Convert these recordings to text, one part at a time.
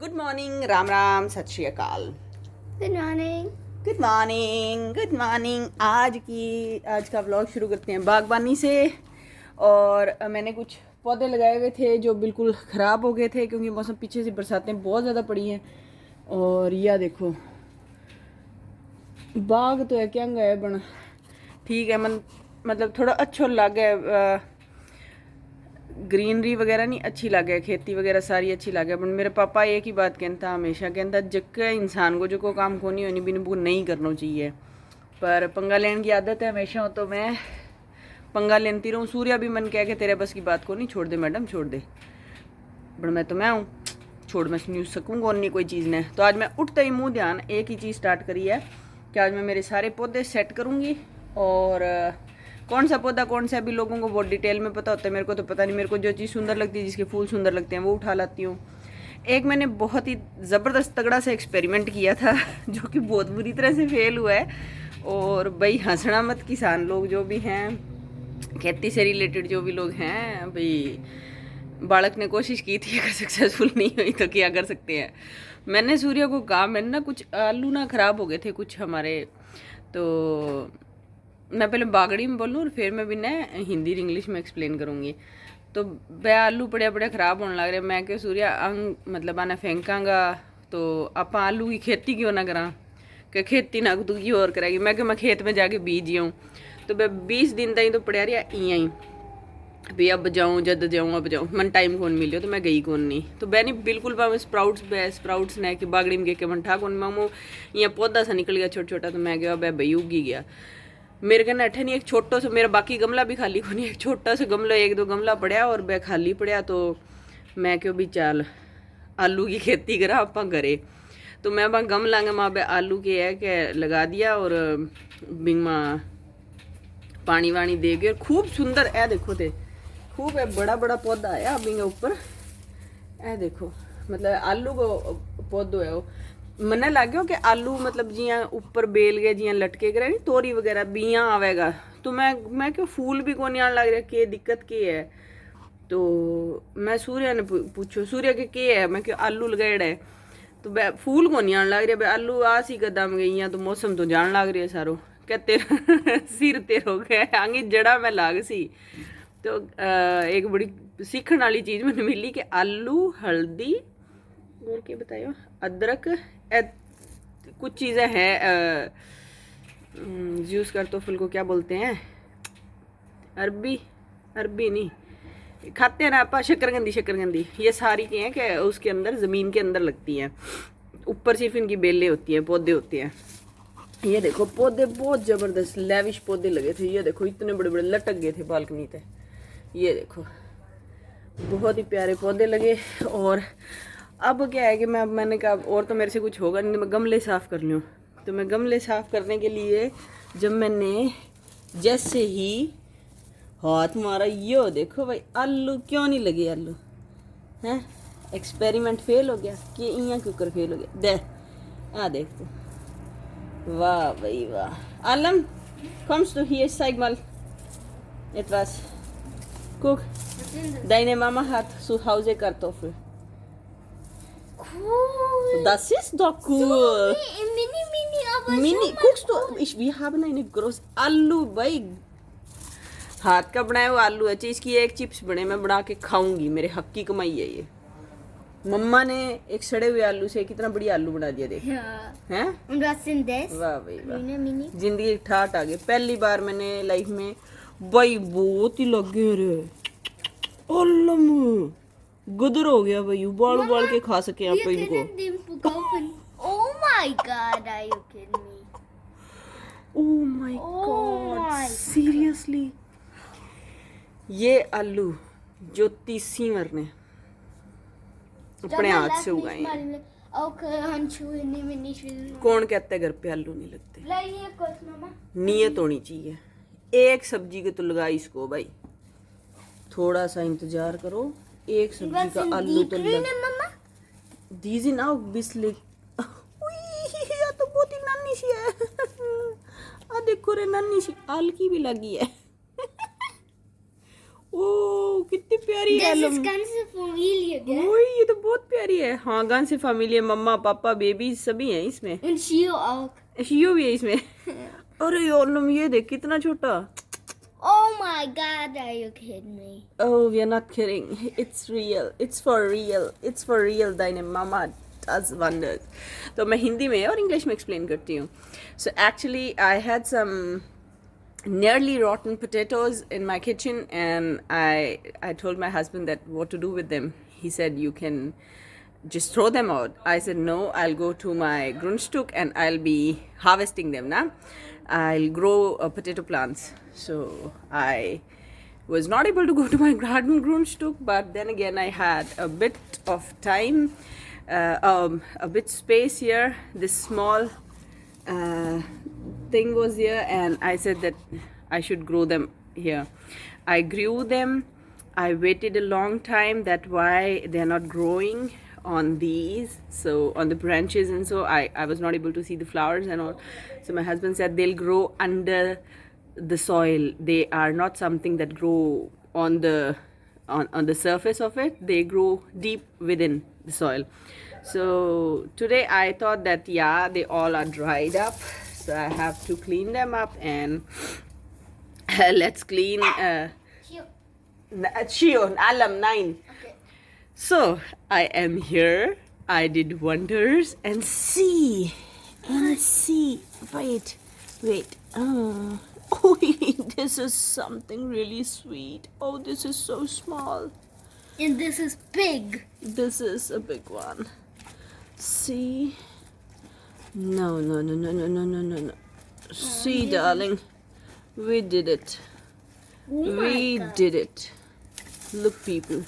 Good morning, Ram Ram, सत श्री अकाल। Good morning. Good morning, good morning. आज का व्लॉग शुरू करते हैं बागबानी से। और मैंने कुछ पौधे लगाए हुए थे जो बिल्कुल ख़राब हो गए थे क्योंकि मौसम पीछे से बरसातें बहुत ज़्यादा पड़ी हैं। और यह देखो, बाग तो है क्या गए बना ठीक है, मतलब थोड़ा अच्छा लग है, ग्रीनरी वगैरह नहीं अच्छी लगे, खेती वगैरह सारी अच्छी लगे। पर मेरे पापा एक ही बात कहता, हमेशा कहता, जक्के इंसान को जो को काम को नहीं होनी बिन वो नहीं करना चाहिए। पर पंगा लेने की आदत है हमेशा हो, तो मैं पंगा लेती रहूँ। सूर्या भी मन कह के तेरे बस की बात को नहीं, छोड़ दे मैडम छोड़ दे, पर मैं तो मैं हूँ, छोड़ मैं न्यूज़ सकूँगा और नहीं कोई चीज़ ने। तो आज मैं उठते ही मुँह ध्यान एक ही चीज़ स्टार्ट करी है कि आज मैं मेरे सारे पौधे सेट करूँगी। और कौन सा पौधा कौन सा, अभी लोगों को बहुत डिटेल में पता होता है, मेरे को तो पता नहीं। मेरे को जो चीज़ सुंदर लगती है, जिसके फूल सुंदर लगते हैं, वो उठा लाती हूँ। एक मैंने बहुत ही ज़बरदस्त तगड़ा सा एक्सपेरिमेंट किया था जो कि बहुत बुरी तरह से फेल हुआ है। और भाई हंसना मत, किसान लोग जो भी हैं, खेती से रिलेटेड जो भी लोग हैं, भाई बालक ने कोशिश की थी, अगर सक्सेसफुल नहीं हुई तो क्या कर सकते हैं। मैंने सूर्य को कहा, मैंने ना कुछ आलू ना ख़राब हो गए थे कुछ हमारे, तो मैं पहले बागड़ी में बोलूँ और फिर मैं भी ना हिंदी और इंग्लिश में एक्सप्लेन करूँगी। तो वह आलू पड़िया पड़िया ख़राब होने लग रहे। मैं क्या सूर्या अंग मतलब आना फेंकांगा तो आप आलू की खेती क्यों ना करा, कि खेती ना तू की और करेगी। मैं कि मैं खेत में जाके बीज आऊँ। तो मैं 20 दिन तक तो पड़िया रहा इं ही भी, अब जाऊँ जद जाऊँ अब जाऊँ, मन टाइम कौन मिलो, तो मैं गई कौन नहीं। तो बैनी बिल्कुल मैं स्प्राउट्स ने कि बागड़ी में के मन ठा कौन मामू, यहाँ पौधा सा निकल गया छोटा छोटा। तो मैं गया भाई उगी गया मेरे कने अठे नहीं, एक छोटा सा, मेरा बाकी गमला भी खाली को नहीं, एक छोटा सा गमला, एक दो गमला पड़िया और वह खाली पड़िया। तो मैं क्यों भी चाल आलू की खेती करा आप घरे। तो मैं वहाँ गमला माँ बे आलू के है के लगा दिया और बिंग माँ पानी वानी दे के, और खूब सुंदर है देखो थे, खूब है बड़ा बड़ा पौधा आया बिंगे ऊपर। ए देखो, मतलब आलू को पौधो है वो। मने लाग्यो कि आलू मतलब जियां ऊपर बेल गए, जियां लटके गए नहीं तोरी वगैरह बियां आवेगा। तो मैं क्यों फूल भी को नहीं आने लग रहा, के दिक्कत के है। तो मैं सूर्य ने पूछो, सूर्य के है, मैं क्यों आलू लगाएड़ा है तो फूल को नहीं आने लग रहा। आलू आस ही कदम गई, तो मौसम तो जान लग रही है सारो, क्या तेरा सिर तेरो गया आगे जड़ा में लाग सी। तो एक बड़ी सीखने वाली चीज़ मैंने मिली कि आलू, हल्दी और क्या बताया, अदरक, कुछ चीज़ें हैं, यूज़ कर तो फुल को क्या बोलते हैं, अरबी नहीं खाते हैं ना आप, शकरकंदी, ये सारी क्या है कि उसके अंदर ज़मीन के अंदर लगती हैं, ऊपर सिर्फ इनकी बेलें होती हैं, पौधे होते हैं। ये देखो पौधे बहुत ज़बरदस्त लेविश पौधे लगे थे, ये देखो इतने बड़े बड़े लटक गए थे बालकनी पे, ये देखो बहुत ही प्यारे पौधे लगे। और अब क्या है कि मैंने कहा और तो मेरे से कुछ होगा नहीं, मैं गमले साफ़ कर लूँ। तो मैं गमले साफ़ करने के लिए जब मैंने जैसे ही हाथ मारा, यो देखो भाई आलू क्यों नहीं लगे, आलू हैं, एक्सपेरिमेंट फेल हो गया कि इं क्यों फेल हो गया। दे आ देख तू, वाह भाई वाह। आलम कम्स टू हियर साइगमल etwas guck, deine Mama hat zu Hause Kartoffeln. Cool. Das ist doch cool. So mini, aber Mini, schon guckst du, wir haben eine große आलू भाई, हाथ का बनाया हुआ आलू है। इसकी एक चिप्स बने, मैं बना के खाऊंगी, मेरे हक की कमाई है ये। मम्मा ने एक सड़े हुए आलू से कितना बढ़िया आलू बना दिया, देख हैं। Und was sind das? वाह भाई वाह, Mini. जिंदगी ठाट आ गई। पहली बार मैंने लाइफ में भाई बहुत ही लगे रे, ओलम गुदर हो गया भाई, उबाल उबाल के खा सके आप Wir इनको। können den verkaufen. Oh my god, are you kidding me? Oh my Oh god, my seriously ये आलू जो 30 मरने अपने हाथ से उगाए हैं। Auch Handschuhe nehmen nicht will. कौन कहता है घर पे आलू नहीं लगते, Bleib hier kurz, Mama. नीयत होनी चाहिए। एक सब्जी के तो लगा इसको भाई, थोड़ा सा इंतजार करो, एक सब्जी Was का sind आलू die तो grüne, Mama? दीजी ना बिस्ले, या तो बहुत ही नानी सी है। आ देखो रे नानी सी आल की भी लगी है। ओ कितनी प्यारी है This is Alam. ganze Familie, gell? ओए ये तो बहुत प्यारी है। हाँ गान से फैमिली है, मम्मा पापा बेबी सभी हैं इसमें। Und Shio auch. शियो भी है इसमें। अरे आलम ये देख कितना छोटा। Oh my god, are you kidding me? Oh, we are not kidding. It's real. It's for real. It's for real. Dine mama does wonders. तो मैं हिंदी में और इंग्लिश में एक्सप्लेन करती हूँ. So actually, I had some nearly rotten potatoes in my kitchen, and I told my husband that what to do with them. He said you can just throw them out. I said no. I'll go to my Grundstück and I'll be harvesting them now. I'll grow potato plants. So I was not able to go to my garden Grundstück, but then again I had a bit of time, a bit space here. This small thing was here, and I said that I should grow them here. I grew them. I waited a long time. That's why they're not growing on these, so on the branches, and so I was not able to see the flowers and all. So my husband said they'll grow under the soil. They are not something that grow on the surface of it. They grow deep within the soil. So today I thought that yeah, they all are dried up, so I have to clean them up, and let's clean Shio. Shion Alam 9. Okay. So I am here. I did wonders, and see. Wait. Oh, this is something really sweet. Oh, this is so small. And this is big. This is a big one. See? No. See, darling. We did it. Oh my We god. did it. Look, people.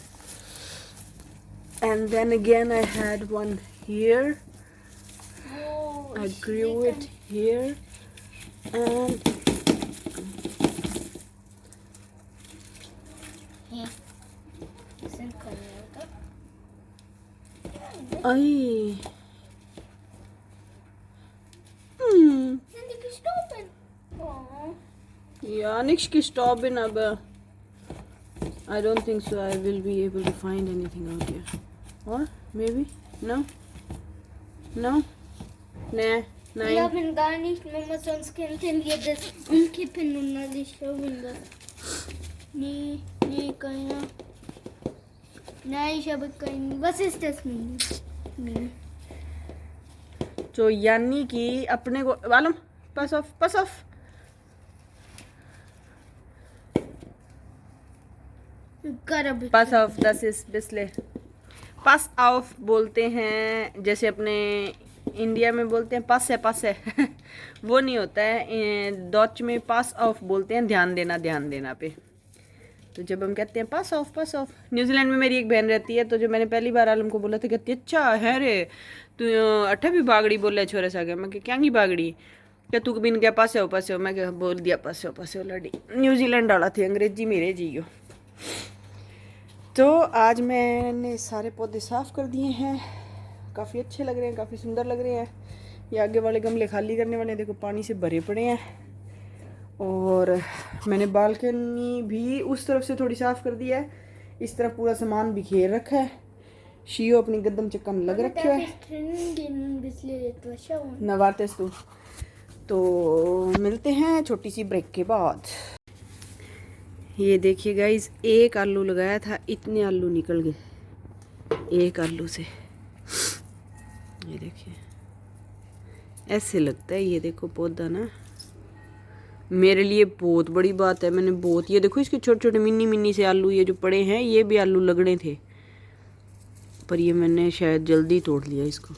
And then again, I had one here. Oh, I grew it here. And Hier. Das sind keine, oder? ay. Sind die gestorben? Oh. Ja, nichts gestorben, aber I don't think so. I will be able to find anything out here. Or maybe? No? Nah, Wir nein. haben gar nicht, Mama, sonst könnten wir das umkippen und alles schauen. Nee, keiner. Nein, ich habe keinen. Was ist das, Mini? Nee. तो यानी कि अपने को वालम pass off Gotta be. Pass off दस इस बिस्ले पास of बोलते हैं, जैसे अपने इंडिया में बोलते हैं पास है वो नहीं होता है। डच में पास ऑफ बोलते हैं ध्यान देना पे। तो जब हम कहते हैं पास ऑफ, न्यूजीलैंड में मेरी एक बहन रहती है, तो जो मैंने पहली बार आलम को बोला था, कहती अच्छा है रे तू अट्ठा भी बागड़ी बोल रहा छोरे सा गया। मैं क्या नहीं बागड़ी, क्या तू बिन क्या पास हो, मैं क्या बोल दिया पास हो लड़ी। न्यूजीलैंड वाला थे, अंग्रेजी मेरे जियो। तो आज मैंने सारे पौधे साफ़ कर दिए हैं, काफ़ी अच्छे लग रहे हैं, काफ़ी सुंदर लग रहे हैं। ये आगे वाले गमले खाली करने वाले हैं, देखो पानी से भरे पड़े हैं। और मैंने बालकनी भी उस तरफ से थोड़ी साफ़ कर दिया है, इस तरफ पूरा सामान बिखेर रखा है। शियो अपनी गद्दम चक्का में लग रखा है। नवातेस तो मिलते हैं छोटी सी ब्रेक के बाद। ये देखिए गाइस, एक आलू लगाया था, इतने आलू निकल गए एक आलू से। ये देखिए ऐसे लगता है, ये देखो पौधा ना मेरे लिए बहुत बड़ी बात है। मैंने बहुत, ये देखो इसके छोटे छोटे मिनी से आलू ये जो पड़े हैं, ये भी आलू लगने थे, पर ये मैंने शायद जल्दी तोड़ लिया इसको।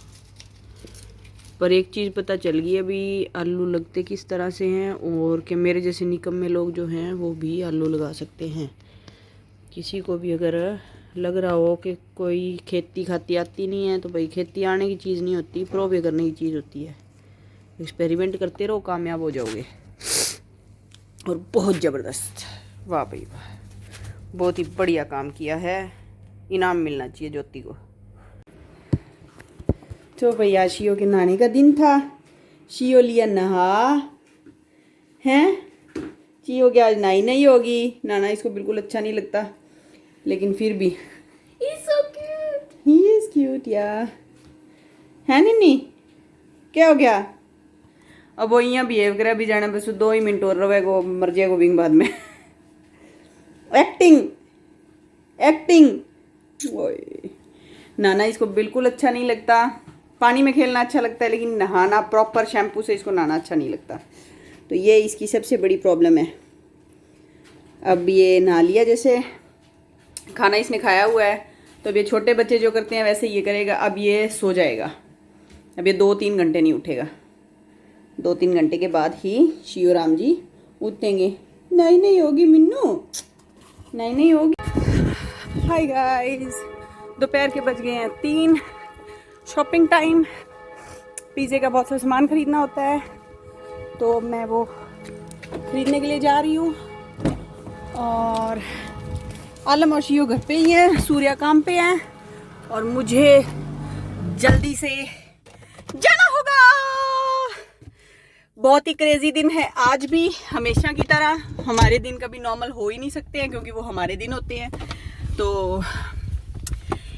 पर एक चीज़ पता चल गई अभी आलू लगते किस तरह से हैं, और कि मेरे जैसे निकम्मे लोग जो हैं वो भी आलू लगा सकते हैं। किसी को भी अगर लग रहा हो कि कोई खेती खाती आती नहीं है, तो भाई खेती आने की चीज़ नहीं होती, प्रूव करने की चीज़ होती है। एक्सपेरिमेंट करते रहो, कामयाब हो जाओगे। और बहुत ज़बरदस्त, वाह भाई वाह, बहुत ही बढ़िया काम किया है, इनाम मिलना चाहिए ज्योति को। तो भैया शियो के नहाने का दिन था, शियो लिया नहा हैं, ची हो गया, आज नाई नहीं होगी। नाना इसको बिल्कुल अच्छा नहीं लगता, लेकिन फिर भी He's so cute. He is cute यार, है नन्नी? क्या हो गया? अब वो यहाँ बिहेव करे, अभी जाना बस 2 ही मिनट और रहेगा, मर जाएगा बिंग बाद में। Acting acting. ओए नाना इसको बिल्कुल अच्छा नहीं लगता। पानी में खेलना अच्छा लगता है, लेकिन नहाना प्रॉपर शैम्पू से इसको नहाना अच्छा नहीं लगता। तो ये इसकी सबसे बड़ी प्रॉब्लम है। अब ये नहा लिया, जैसे खाना इसने खाया हुआ है, तो अब ये छोटे बच्चे जो करते हैं वैसे ये करेगा। अब ये सो जाएगा, अब ये 2-3 घंटे नहीं उठेगा। 2-3 घंटे के बाद ही शिव राम जी उठेंगे। नहीं होगी मिन्नू, नहीं होगी। हाय गाइस, दोपहर के बज गए हैं 3। Shopping time. पिज़्ज़े का बहुत सा सामान ख़रीदना होता है, तो मैं वो ख़रीदने के लिए जा रही हूँ। और आलम और शियो घर पे ही है, सूर्या काम पे है, और मुझे जल्दी से जाना होगा। बहुत ही क्रेजी दिन है आज भी। हमेशा की तरह हमारे दिन कभी नॉर्मल हो ही नहीं सकते हैं, क्योंकि वो हमारे दिन होते हैं। तो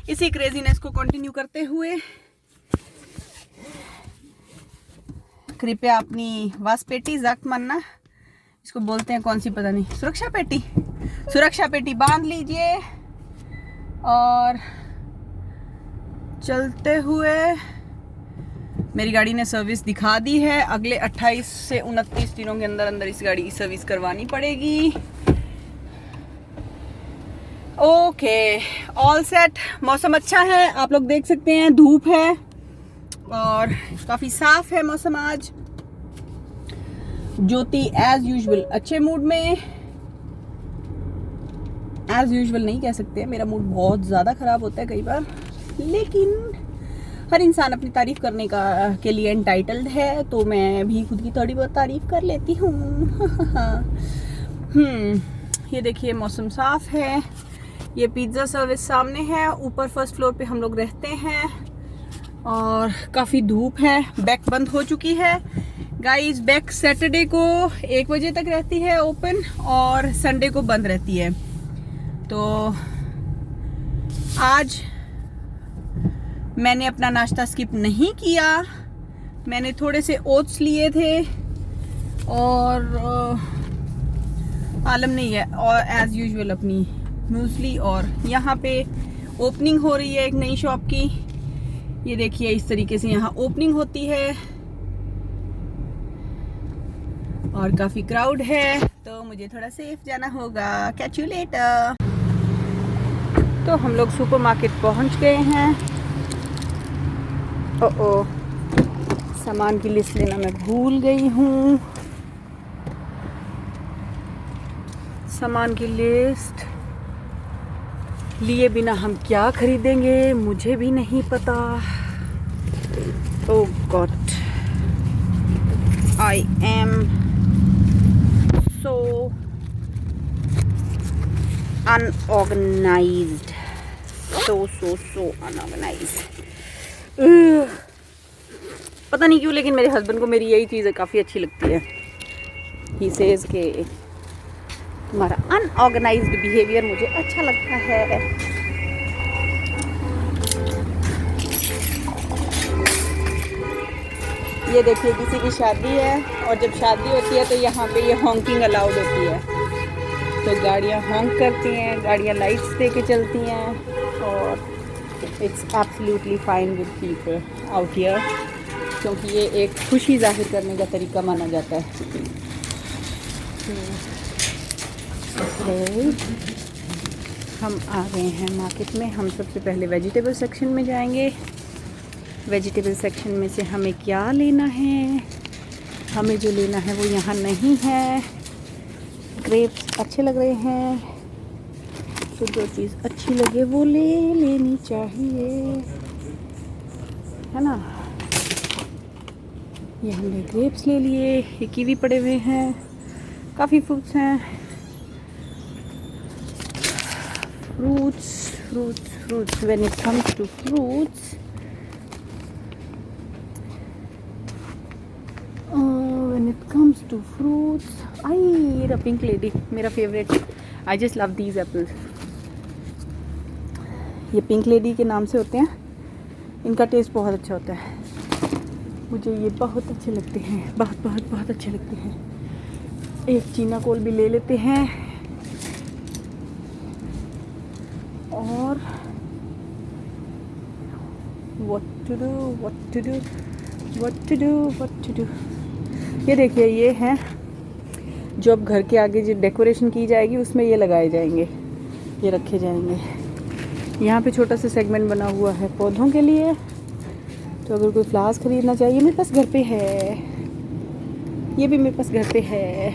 इसी क्रेजीनेस को कंटिन्यू करते हुए कृपया अपनी वास पेटी जख्त मानना, इसको बोलते हैं कौन सी पता नहीं, सुरक्षा पेटी बांध लीजिए। और चलते हुए मेरी गाड़ी ने सर्विस दिखा दी है। अगले 28 से 29 दिनों के अंदर अंदर इस गाड़ी की सर्विस करवानी पड़ेगी। Okay, all set. मौसम अच्छा है, आप लोग देख सकते हैं, धूप है और काफ़ी साफ है मौसम आज। ज्योति एज यूजुअल अच्छे मूड में। एज यूजुअल नहीं कह सकते, मेरा मूड बहुत ज़्यादा ख़राब होता है कई बार, लेकिन हर इंसान अपनी तारीफ करने के लिए एंटाइटल्ड है, तो मैं भी खुद की थोड़ी बहुत तारीफ कर लेती हूँ। ये देखिए मौसम साफ है। ये पिज़्ज़ा सर्विस सामने है, ऊपर फर्स्ट फ्लोर पे हम लोग रहते हैं, और काफ़ी धूप है। बैक बंद हो चुकी है गाइस। बैक सैटरडे को 1 बजे तक रहती है ओपन, और संडे को बंद रहती है। तो आज मैंने अपना नाश्ता स्किप नहीं किया। मैंने थोड़े से ओट्स लिए थे, और आलम नहीं है, और एज यूजुअल अपनी मूसली। और यहाँ पे ओपनिंग हो रही है एक नई शॉप की। ये देखिए इस तरीके से यहाँ ओपनिंग होती है, और काफ़ी क्राउड है, तो मुझे थोड़ा सेफ जाना होगा। Catch you later. तो हम लोग सुपरमार्केट पहुँच गए हैं। ओ सामान की लिस्ट लेना मैं भूल गई हूँ। सामान की लिस्ट लिए बिना हम क्या खरीदेंगे, मुझे भी नहीं पता। Oh God, I am so unorganised, so unorganised. पता नहीं क्यों, लेकिन मेरे हस्बैंड को मेरी यही चीज़ काफ़ी अच्छी लगती है। ही सेज के तुम्हारा अनऑर्गेनाइज्ड बिहेवियर मुझे अच्छा लगता है। ये देखिए किसी की शादी है, और जब शादी होती है तो यहाँ पे ये हॉन्किंग अलाउड होती है, तो गाड़ियाँ हॉन्क करती हैं, गाड़ियाँ लाइट्स दे के चलती हैं, और it's absolutely fine with people out here, क्योंकि ये एक खुशी जाहिर करने का तरीका माना जाता है। हम आ गए हैं मार्केट में। हम सबसे पहले वेजिटेबल सेक्शन में जाएंगे। वेजिटेबल सेक्शन में से हमें क्या लेना है? हमें जो लेना है वो यहाँ नहीं है। ग्रेप्स अच्छे लग रहे हैं, तो जो चीज़ अच्छी लगे वो ले लेनी चाहिए, है ना। ये हमने ग्रेप्स ले लिए। ये कीवी पड़े हुए हैं, काफ़ी फ्रूट्स हैं। Fruits when it comes to fruits, when it comes to fruits. I ये द पिंक लेडी, मेरा favourite. I just love these apples. ये पिंक लेडी के नाम से होते हैं, इनका टेस्ट बहुत अच्छा होता है। मुझे ये बहुत अच्छे लगते हैं, बहुत बहुत बहुत अच्छे लगते हैं। एक चीना कोल भी ले लेते हैं। और what to do। ये देखिए, ये हैं जो अब घर के आगे जो डेकोरेशन की जाएगी उसमें ये लगाए जाएंगे, ये रखे जाएंगे। यहाँ पे छोटा सा सेगमेंट बना हुआ है पौधों के लिए, तो अगर कोई फ्लावर्स खरीदना चाहिए मेरे पास घर पे है। ये भी मेरे पास घर पे है।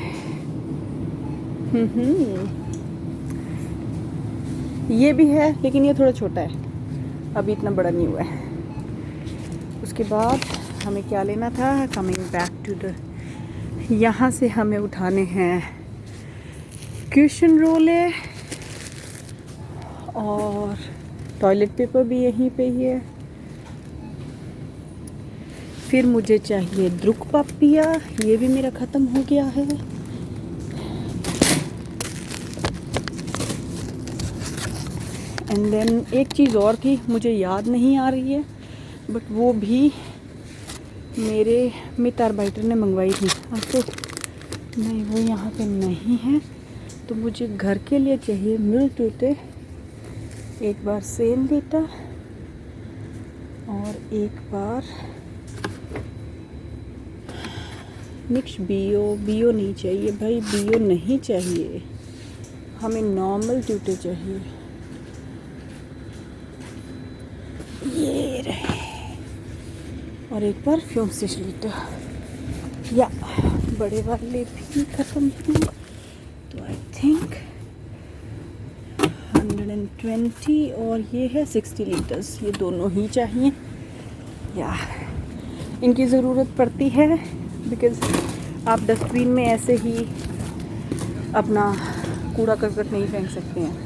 ये भी है लेकिन ये थोड़ा छोटा है, अभी इतना बड़ा नहीं हुआ है। उसके बाद हमें क्या लेना था, कमिंग बैक टू द, यहाँ से हमें उठाने हैं क्वेश्चन रोले, और टॉयलेट पेपर भी यहीं पे ही है। फिर मुझे चाहिए द्रुक पापिया, ये भी मेरा ख़त्म हो गया है। एंड देन एक चीज़ और थी, मुझे याद नहीं आ रही है, बट वो भी मेरे मितारबाइटर ने मंगवाई थी। अब तो नहीं, वो यहाँ पे नहीं है। तो मुझे घर के लिए चाहिए मिल्क टूटे, एक बार सेम लीटर और एक बार मिक्स बियो नहीं चाहिए भाई, बियो नहीं चाहिए, हमें नॉर्मल टूटे चाहिए। ये रहे, और एक बार फ्यूम्स लीटर, या बड़े वाले भी ख़त्म हुए, तो आई थिंक 120 और ये है 60 लीटर्स, ये दोनों ही चाहिए। या इनकी ज़रूरत पड़ती है बिकॉज़ आप डस्टबिन में ऐसे ही अपना कूड़ा करकट नहीं फेंक सकते हैं,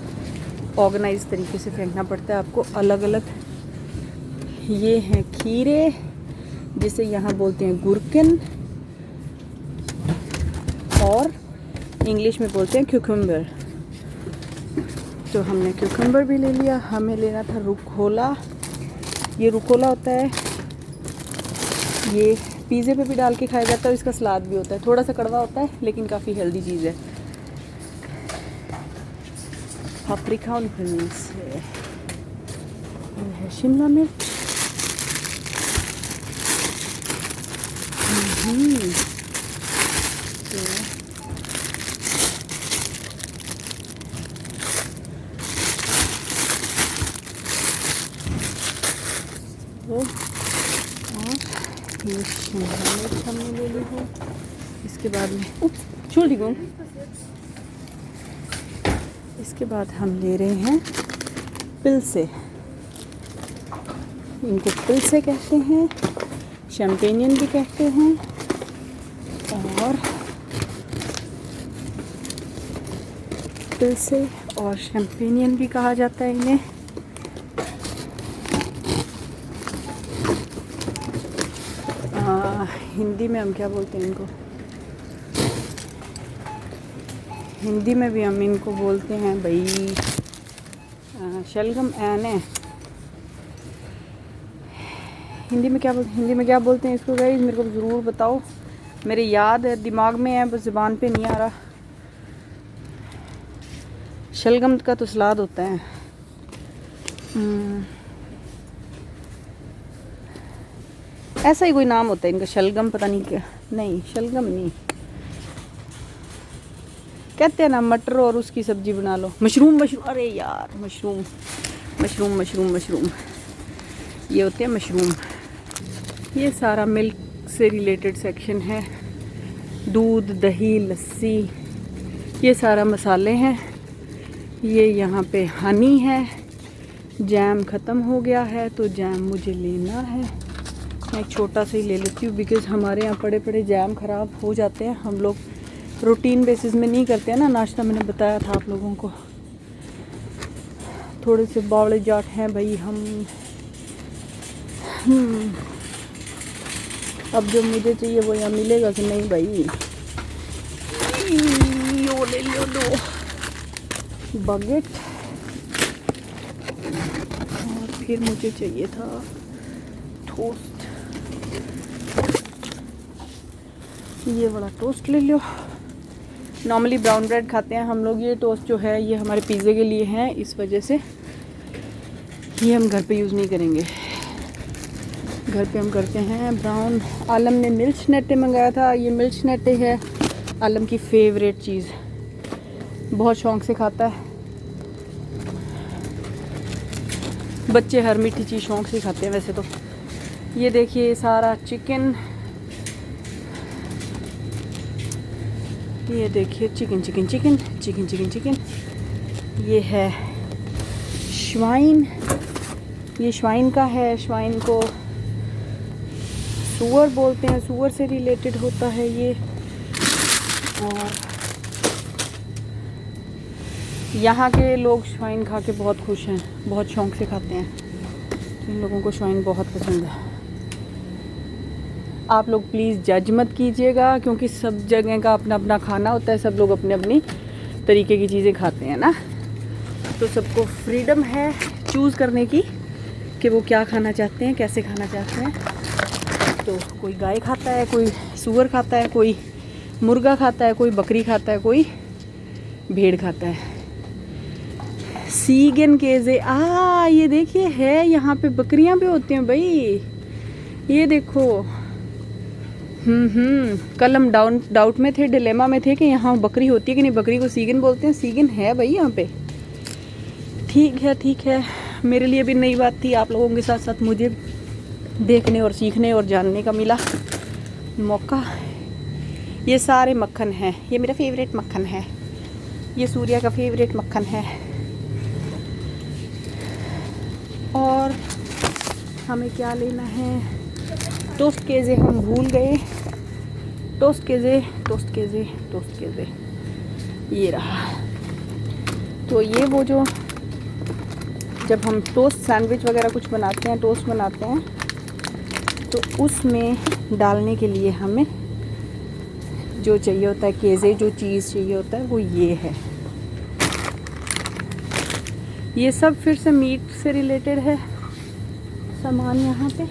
ऑर्गेनाइज तरीके से फेंकना पड़ता है आपको अलग अलग। ये हैं खीरे, जिसे यहाँ बोलते हैं गुरकिन, और इंग्लिश में बोलते हैं क्यूकम्बर। तो हमने क्यूकम्बर भी ले लिया। हमें लेना था रुकोला, ये रुकोला होता है, ये पिज़्ज़े पे भी डाल के खाया जाता है, इसका सलाद भी होता है, थोड़ा सा कड़वा होता है लेकिन काफ़ी हेल्दी चीज़ है। पापरिका और बीन्स है, शिमला मिर्च, और ये शिमला मिर्च हमने ले ली है। इसके बाद में छोड़ दी गो। इसके बाद हम ले रहे हैं पिल्से, इनको पिल्से कहते हैं, शैम्पेनियन भी कहते हैं, और पिल्से और शैम्पेनियन भी कहा जाता है इन्हें। हिंदी में हम क्या बोलते हैं इनको, हिंदी में भी हम इनको बोलते हैं भाई शलगम एन है। हिंदी में क्या बोलते हैं इसको गाइस, मेरे को ज़रूर बताओ, मेरे याद है, दिमाग में है, बस ज़ुबान पे नहीं आ रहा। शलगम का तो सलाद होता है। ऐसा ही कोई नाम होता है इनका, शलगम पता नहीं क्या, नहीं शलगम नहीं कहते हैं ना, मटर और उसकी सब्जी बना लो, मशरूम, अरे यार मशरूम, ये होते हैं मशरूम। ये सारा मिल्क से रिलेटेड सेक्शन है, दूध, दही, लस्सी, ये सारा मसाले हैं। ये यहाँ पे हनी है। जैम ख़त्म हो गया है तो जैम मुझे लेना है, मैं एक छोटा सा ही ले लेती हूँ बिकॉज़ हमारे यहाँ पड़े पड़े जैम ख़राब हो जाते हैं। हम लोग रूटीन बेसिस में नहीं करते हैं ना नाश्ता, मैंने बताया था आप लोगों को, थोड़े से बावड़े जाट हैं भाई हम। अब जो मुझे चाहिए वो यहाँ मिलेगा कि नहीं भाई, ले लो 2 बकेट, और फिर मुझे चाहिए था टोस्ट, ये वाला टोस्ट ले लो। नॉर्मली ब्राउन ब्रेड खाते हैं हम लोग, ये टोस्ट जो है ये हमारे पिज़्ज़े के लिए है, इस वजह से ये हम घर पे यूज़ नहीं करेंगे। घर पे हम करते हैं ब्राउन। आलम ने मिल्क नट्टे मंगाया था, ये मिल्क नट्टे है आलम की फेवरेट चीज़, बहुत शौक से खाता है। बच्चे हर मीठी चीज़ शौक से खाते हैं वैसे तो। ये देखिए सारा चिकन, ये देखिए chicken chicken chicken chicken chicken chicken. ये है श्वाइन, ये श्वाइन का है, श्वाइन को सुअर बोलते हैं, सुअर से रिलेटेड होता है ये। और यहाँ के लोग श्वाइन खा के बहुत खुश हैं, बहुत शौक से खाते हैं, इन लोगों को श्वाइन बहुत पसंद है। आप लोग प्लीज़ जज मत कीजिएगा, क्योंकि सब जगह का अपना अपना खाना होता है, सब लोग अपने अपनी तरीके की चीज़ें खाते हैं ना, तो सबको फ्रीडम है चूज़ करने की कि वो क्या खाना चाहते हैं, कैसे खाना चाहते हैं। तो कोई गाय खाता है, कोई सूअर खाता है, कोई मुर्गा खाता है, कोई बकरी खाता है, कोई भेड़ खाता है। सीगन केजे, ये देखिए है यहाँ पे बकरियाँ भी होती हैं भाई, ये देखो। कल हम डाउट में थे, डिलेमा में थे कि यहाँ बकरी होती है कि नहीं, बकरी को सीगन बोलते हैं, सीगन है भाई यहाँ पे। ठीक है, मेरे लिए भी नई बात थी, आप लोगों के साथ साथ मुझे देखने और सीखने और जानने का मिला मौका। ये सारे मक्खन हैं, ये मेरा फेवरेट मक्खन है, ये सूर्या का फेवरेट मक्खन है। और हमें क्या लेना है, टोस्ट केजे हम भूल गए, टोस्ट केजे, ये रहा। तो ये वो जो जब हम टोस्ट सैंडविच वगैरह कुछ बनाते हैं, टोस्ट बनाते हैं, तो उसमें डालने के लिए हमें जो चाहिए होता है केजे, जो चीज़ चाहिए होता है वो ये है। ये सब फिर से मीट से रिलेटेड है सामान यहाँ पे।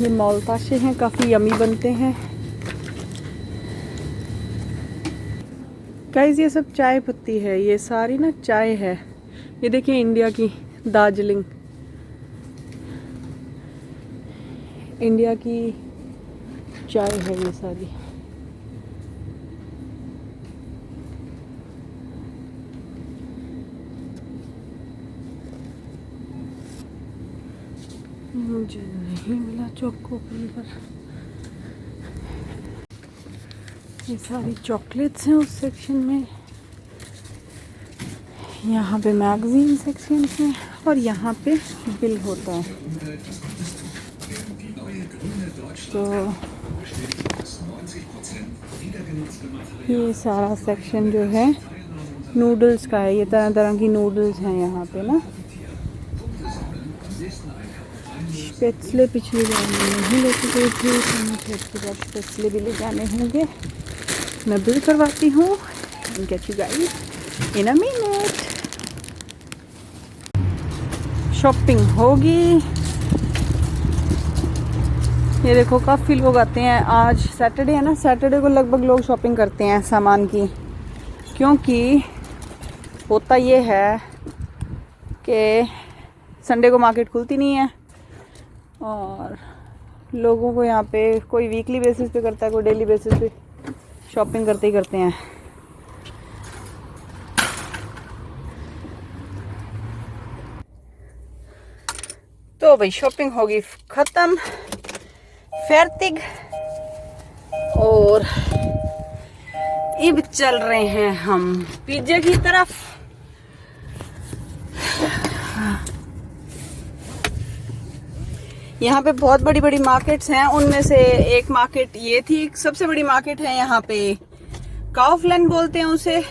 ये मौलताशे हैं, काफ़ी यमी बनते हैं। गाइस ये सब चाय पत्ती है, ये सारी ना चाय है। ये देखिए इंडिया की दार्जिलिंग, इंडिया की चाय है ये सारी। मुझे नहीं मिला चोको पर, ये सारी चॉकलेट्स हैं उस सेक्शन में। यहाँ पे मैगजीन सेक्शन है और यहाँ पे बिल होता है। तो ये सारा सेक्शन जो है नूडल्स का है, ये तरह तरह की नूडल्स हैं यहाँ पे ना। स्पेट्सले पिछली बार नहीं लेके गई थी, तो मुझे इसके बाद स्पेट्सले भी ले जाने होंगे। मैं बिल करवाती हूँ, get you guys in a minute. Shopping होगी, ये देखो काफ़ी लोग आते हैं। आज सैटरडे है ना, सैटरडे को लगभग लोग शॉपिंग करते हैं सामान की, क्योंकि होता ये है कि संडे को मार्केट खुलती नहीं है और लोगों को यहाँ पे कोई वीकली बेसिस पे करता है, कोई डेली बेसिस पे शॉपिंग करते ही करते हैं। तो भाई शॉपिंग होगी ख़त्म, फैर्तिग, और अब चल रहे हैं हम पिज्जे की तरफ। यहाँ पे बहुत बड़ी बड़ी मार्केट्स हैं, उनमें से एक मार्केट ये थी, सबसे बड़ी मार्केट है यहाँ पे, काउफलैंड बोलते हैं उसे।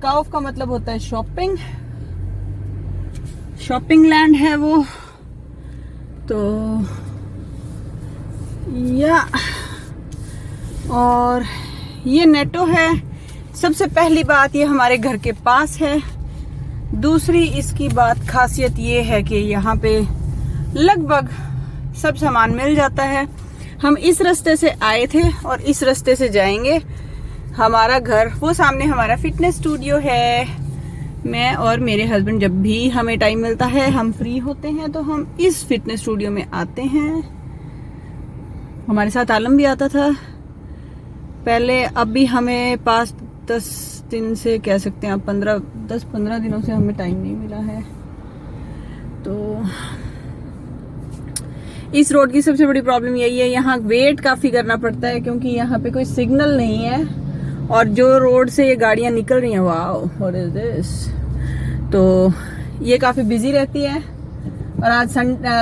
काउफ का मतलब होता है शॉपिंग, शॉपिंग लैंड है वो। तो या और ये नेटो है। सबसे पहली बात, ये हमारे घर के पास है। दूसरी इसकी बात खासियत ये है कि यहाँ पे लगभग सब सामान मिल जाता है। हम इस रास्ते से आए थे और इस रास्ते से जाएंगे। हमारा घर, वो सामने हमारा फिटनेस स्टूडियो है। मैं और मेरे हस्बैंड जब भी हमें टाइम मिलता है, हम फ्री होते हैं, तो हम इस फिटनेस स्टूडियो में आते हैं। हमारे साथ आलम भी आता था पहले। अब भी हमें 5-10 दिन से कह सकते हैं, 10-15 दिनों से हमें टाइम नहीं मिला है। तो इस रोड की सबसे बड़ी प्रॉब्लम यही है, यहाँ वेट काफी करना पड़ता है क्योंकि यहाँ पे कोई सिग्नल नहीं है। और जो रोड से ये गाड़ियां निकल रही हैं, वाओ व्हाट इज दिस, तो ये काफी बिजी रहती है। और आज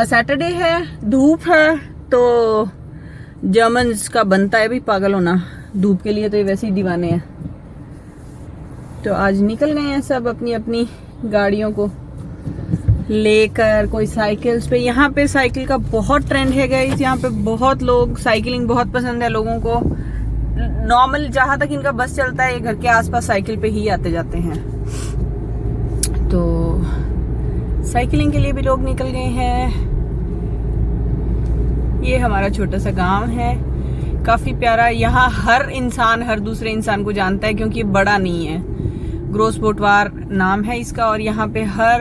सैटरडे है, धूप है, तो जर्मन्स का बनता है भी पागल होना धूप के लिए, तो ये वैसे ही दीवाने हैं। तो आज निकल गए हैं सब अपनी अपनी गाड़ियों को लेकर, कोई साइकिल्स पे। यहाँ पे साइकिल का बहुत ट्रेंड है गाइस। यहाँ पे बहुत लोग, साइकिलिंग बहुत पसंद है लोगों को। नॉर्मल जहां तक इनका बस चलता है, ये घर के आसपास साइकिल पे ही आते जाते हैं। तो साइकिलिंग के लिए भी लोग निकल गए हैं। ये हमारा छोटा सा गांव है, काफी प्यारा। यहाँ हर इंसान हर दूसरे इंसान को जानता है क्योंकि ये बड़ा नहीं है। ग्रोसपोर्टवार नाम है इसका। और यहाँ पे हर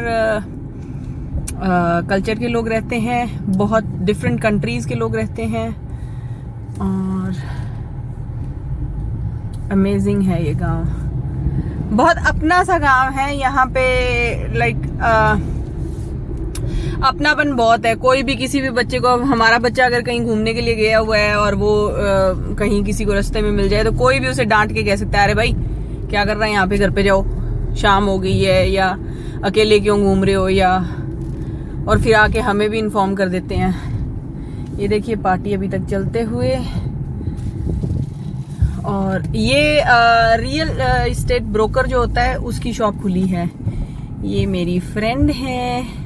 कल्चर के लोग रहते हैं, बहुत डिफरेंट कंट्रीज के लोग रहते हैं। और अमेजिंग है ये गांव, बहुत अपना सा गांव है। यहाँ पे लाइक अपनापन बहुत है। कोई भी किसी भी बच्चे को, हमारा बच्चा अगर कहीं घूमने के लिए गया हुआ है और वो कहीं किसी को रास्ते में मिल जाए, तो कोई भी उसे डांट के कह सकता है, अरे भाई क्या कर रहा है यहाँ पे, घर पे जाओ, शाम हो गई है, या अकेले क्यों घूम रहे हो, या और फिर आके हमें भी इन्फॉर्म कर देते हैं। ये देखिए पार्टी अभी तक चलते हुए। और ये रियल एस्टेट ब्रोकर जो होता है उसकी शॉप खुली है। ये मेरी फ्रेंड है।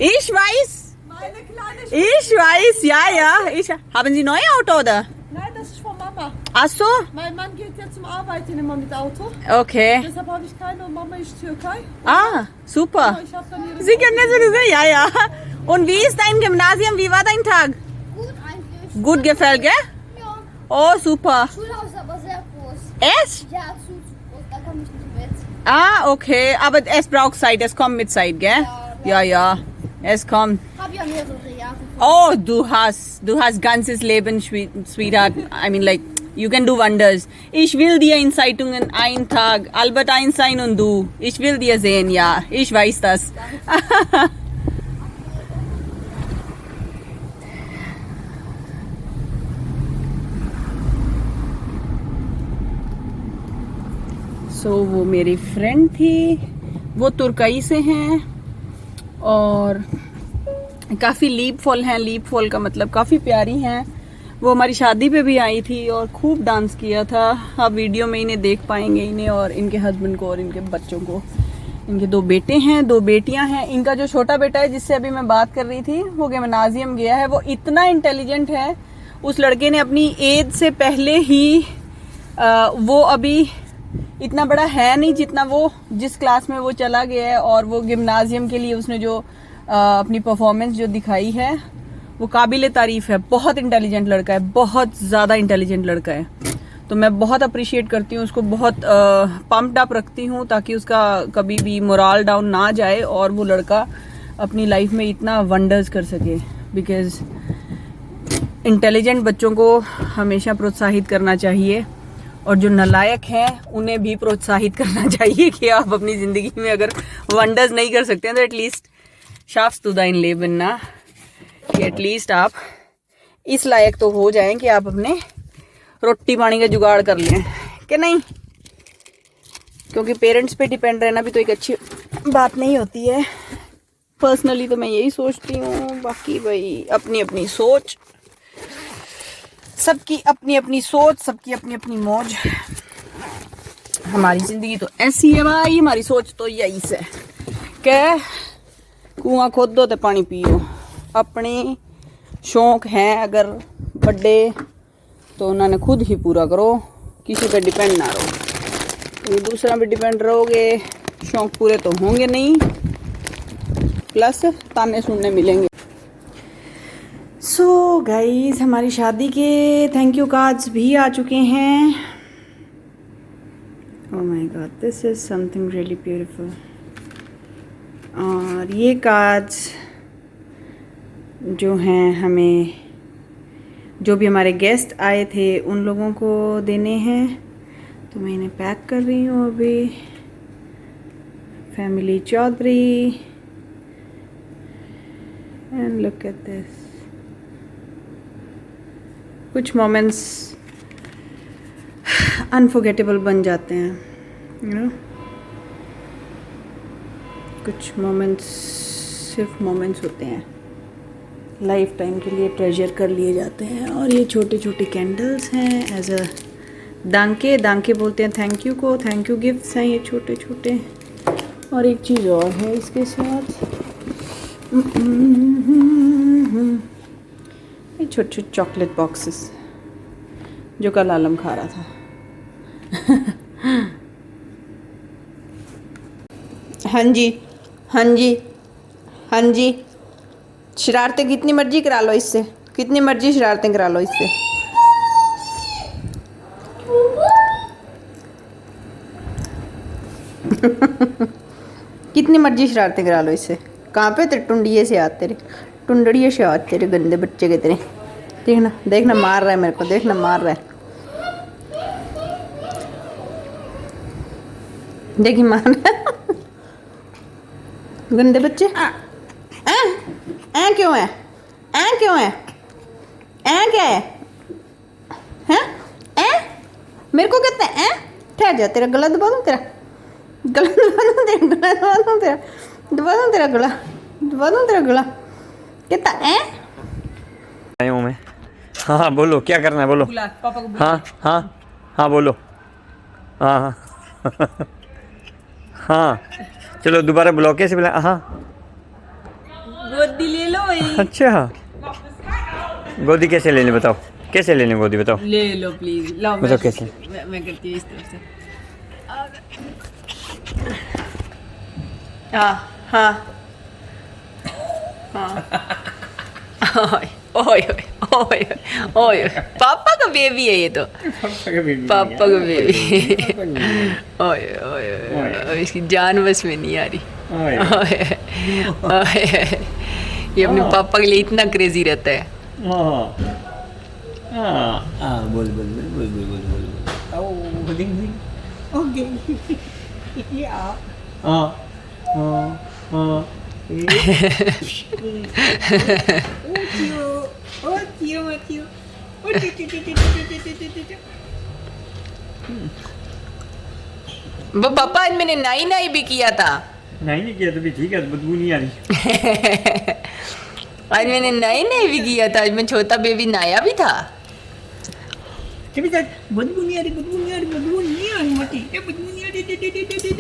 Ich weiß. Meine kleine Ich weiß, ja, ja. Haben Sie neue Auto oder? Nein, das ist von Mama. Ach so? Mein Mann geht jetzt zum Arbeiten immer mit Auto. Okay. Deshalb habe ich keine und Mama ist Türkei. Ah, super. Ich habe dann ihre Sie können das sowieso? Ja, ja. Und wie ist dein Gymnasium? Wie war dein Tag? Gut eigentlich. Gut gefällt, gell? Ja. Oh, super. Schulhaus ist aber sehr groß. Echt? Ja, zu groß. Da komme ich nicht mit. Ah, okay. Aber es braucht Zeit. Es kommt mit Zeit, gell? Ja, ja. Es kommt. Hab ja mehrere Jahre. Oh, du hast ganzes Leben, Sweetheart. I mean, like, you can do wonders. Ich will dir in Zeitungen einen Tag, Albert Einstein und du. Ich will dir sehen, ja. Ich weiß das. So, वो मेरी friend थी, वो तुर्कई से हैं और काफ़ी leap fall हैं। Leap fall का मतलब काफ़ी प्यारी हैं। वो हमारी शादी पे भी आई थी और खूब डांस किया था। आप वीडियो में इन्हें देख पाएंगे, इन्हें और इनके हस्बैंड को और इनके बच्चों को। इनके 2 बेटे हैं, 2 बेटियां हैं। इनका जो छोटा बेटा है जिससे अभी मैं बात कर रही थी, वो गिम्नाजियम गया है। वो इतना इंटेलिजेंट है, उस लड़के ने अपनी एज से पहले ही वो अभी इतना बड़ा है नहीं जितना वो जिस क्लास में वो चला गया है। और वो गिम्नाजियम के लिए उसने जो अपनी परफॉर्मेंस जो दिखाई है वो काबिल तारीफ है। बहुत इंटेलिजेंट लड़का है, बहुत ज़्यादा इंटेलिजेंट लड़का है। तो मैं बहुत अप्रिशिएट करती हूँ उसको, बहुत पम्प्ड अप रखती हूँ ताकि उसका कभी भी मोरल डाउन ना जाए और वो लड़का अपनी लाइफ में इतना वंडर्स कर सके। बिकॉज इंटेलिजेंट बच्चों को हमेशा प्रोत्साहित करना चाहिए और जो नालायक हैं उन्हें भी प्रोत्साहित करना चाहिए कि आप अपनी ज़िंदगी में अगर वंडर्स नहीं कर सकते हैं तो एटलीस्ट शाफ्स टू दाइन लेबन ना, कि एटलीस्ट आप इस लायक तो हो जाएं कि आप अपने रोटी पानी का जुगाड़ कर लें, कि नहीं। क्योंकि पेरेंट्स पे डिपेंड रहना भी तो एक अच्छी बात नहीं होती है। पर्सनली तो मैं यही सोचती हूँ। बाकी भाई अपनी अपनी सोच, सबकी अपनी अपनी सोच, सबकी अपनी अपनी मौज। हमारी ज़िंदगी तो ऐसी है भाई, हमारी सोच तो यही से कि कुआं खोदो तो पानी पियो। अपने शौक हैं अगर बड़े तो उन्होंने खुद ही पूरा करो, किसी पे डिपेंड ना रहो। ये दूसरा पे डिपेंड रहोगे शौक पूरे तो होंगे नहीं, प्लस ताने सुनने मिलेंगे। सो गाइस, हमारी शादी के थैंक यू कार्ड्स भी आ चुके हैं। Oh my God, this is something really beautiful. और ये कार्ड्स जो हैं हमें, जो भी हमारे गेस्ट आए थे उन लोगों को देने हैं, तो मैं इन्हें पैक कर रही हूँ अभी। Family Chaudhary, and look at this. कुछ मोमेंट्स अनफॉरगेटेबल बन जाते हैं, यू नो। कुछ मोमेंट्स सिर्फ मोमेंट्स होते हैं, लाइफ टाइम के लिए ट्रेजर कर लिए जाते हैं। और ये छोटे छोटे कैंडल्स हैं एज अ दांके, दांके बोलते हैं थैंक यू को, थैंक यू गिफ्ट्स हैं ये छोटे छोटे। और एक चीज़ और है इसके साथ, ये छोटे छोटे चॉकलेट बॉक्सेस जो कल आलम खा रहा था। हाँ जी, हाँ जी, हाँ जी, शरारतें कितनी मर्जी करा लो इससे, कितनी मर्जी शरारतें करा लो इससे। कितनी मर्जी शरारतें करा लो इससे। कहाँ पे तेरे टुंडिये से हाथ, तेरे टुंडड़िए से हाथ, तेरे गंदे बच्चे के तेरे। देखना देखना, मार रहा है मेरे को, देखना मार रहा है, देखिए मार रहा है। गंदे बच्चे। क्यों है? क्यों है? क्या है? हैं? मेरे को कहते हैं ठहर जा, तेरा गला दबा दूं, तेरा गला दबा दूं, तेरा गला दबा दूं, तेरा दबा दूं, तेरा गला दबा दूं, तेरा गला कहता है। आया हूं मैं। हाँ हाँ बोलो, क्या करना है बोलो। पापा को हाँ हाँ हाँ बोलो। हाँ हाँ हाँ चलो दोबारा बुलाओ, कैसे बुला? हाँ गोदी ले लो भाई। अच्छा, गोदी कैसे लेने बताओ, कैसे लेने गोदी बताओ। ले लो प्लीज, लाओ बताओ कैसे। मैं करती हूँ इस तरफ से। हाँ हाँ हाँ। ओए ओए ओए ओए, पापा का बेबी है ये तो, पापा का बेबी। ओए ओए ओए, इसकी जान बस में नहीं आ रही। ओए ओए, ये अपने पापा के लिए इतना क्रेजी रहता है। बोल बोल बोल बोल बोल बोल बोल। ओके या पापा आज मैंने नाई नाई भी किया था। नहीं किया तो भी ठीक है, बदबू नहीं आ रही। आज मैंने नाई नाई भी किया था, आज मैं छोटा बेबी नाया भी था। बदबू नहीं आ रही, बदबू नहीं आ रही, बदबू नहीं आ रही मटी, बदबू नहीं आ रही, बदबू नहीं आ रही मटी,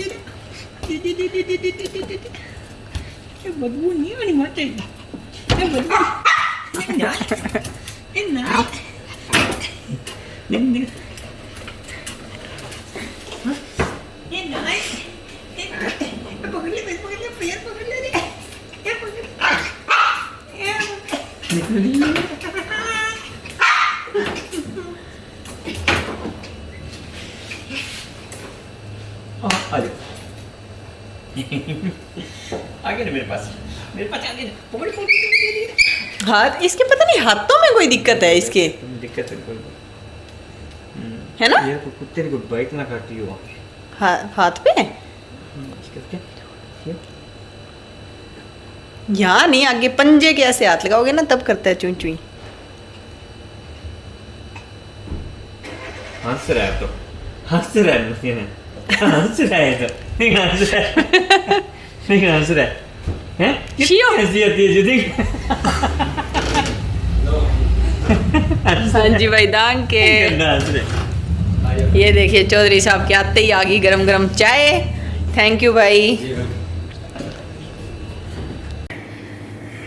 आगे ना मेरे पास आगे पकड़ हाथ इसके, पता नहीं हाथों में कोई दिक्कत है इसके, दिक्कत है कोई है ना? ये कुत्ते को बाइट ना करती हो हाथ पे यहाँ नहीं, आगे पंजे के ऐसे हाथ लगाओगे ना तब करता है चुई चुई। हंस रहा है तो हंस रहा है, हंस रहा है तो हंस रहा है, नहीं हंस रहा है हैं? शियो हंसी आती है जो देख। हाँ जी भाई, दांग के हंस रहे। ये देखिए चौधरी साहब के आते ही आ गई गरम गरम चाय। थैंक यू भाई।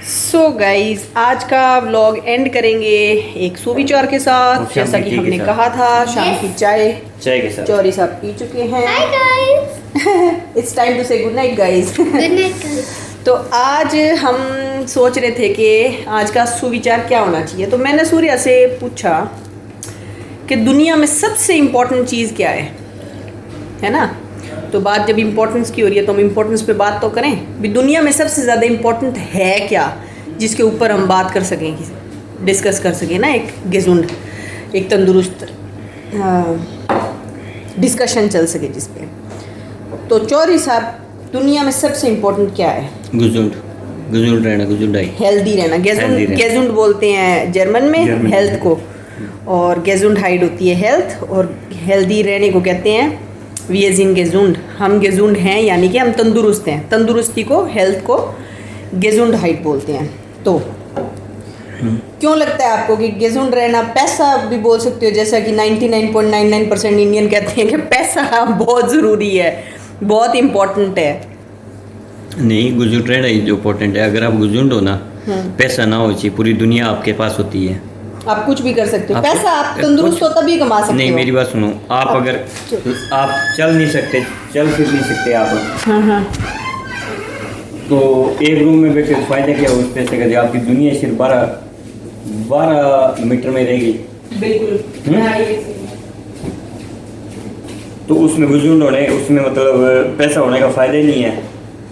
सो सो गाइज आज का व्लॉग एंड करेंगे एक सुविचार के साथ, और शाम जैसा की कि टी के हमने साथ। कहा था। शाम की चाय के साथ चौरी साहब पी चुके हैं। Hi guys, it's time to say good night guys. Good night. तो आज हम सोच रहे थे कि आज का सुविचार क्या होना चाहिए। तो मैंने सूर्या से पूछा कि दुनिया में सबसे इम्पोर्टेंट चीज़ क्या है ना। तो बात जब इम्पोर्टेंस की हो रही है तो हम इम्पोर्टेंस पे बात तो करें भी। दुनिया में सबसे ज़्यादा इम्पोर्टेंट है क्या जिसके ऊपर हम बात कर सकें, डिस्कस कर सकें ना। एक गेजुंड, एक तंदुरुस्त डिस्कशन चल सके जिस पे। तो चौधरी साहब, दुनिया में सबसे इम्पोर्टेंट क्या है? गुजुंड रहना, गुजुंडाई, हेल्दी रहना। गेजुंड बोलते हैं जर्मन में हेल्थ को, और गेजुंडहाइट होती है हेल्थ, और हेल्दी रहने को कहते हैं वी एज इन गेजुंड। हम गेजुंड हैं यानी कि हम तंदुरुस्त हैं। तंदुरुस्ती को, हेल्थ को गेजुंडहाइट बोलते हैं। तो क्यों लगता है आपको कि गेजुंड रहना, पैसा भी बोल सकते हो, जैसा कि 99.99% इंडियन कहते हैं कि पैसा बहुत ज़रूरी है, बहुत इम्पोर्टेंट है। नहीं, गुजुंड रहना ही इम्पोर्टेंट है। अगर आप गुजुंड हो ना, पैसा ना हो चाहिए, पूरी दुनिया आपके पास होती है, आप कुछ भी कर सकते हो। आप- पैसा आप तंदुरुस्त हो तभी कमा सकते नहीं हो। मेरी बात सुनो, आप अगर आप चल नहीं सकते, चल फिर नहीं सकते आप, हाँ हाँ, तो एक रूम में बैठे फायदा क्या हो उस पैसे का? आपकी दुनिया सिर्फ 12 मीटर में रहेगी, बिल्कुल। हाँ, ये तो उसमें गुजुंड होने, उसमें मतलब पैसा होने का फायदा ही नहीं है।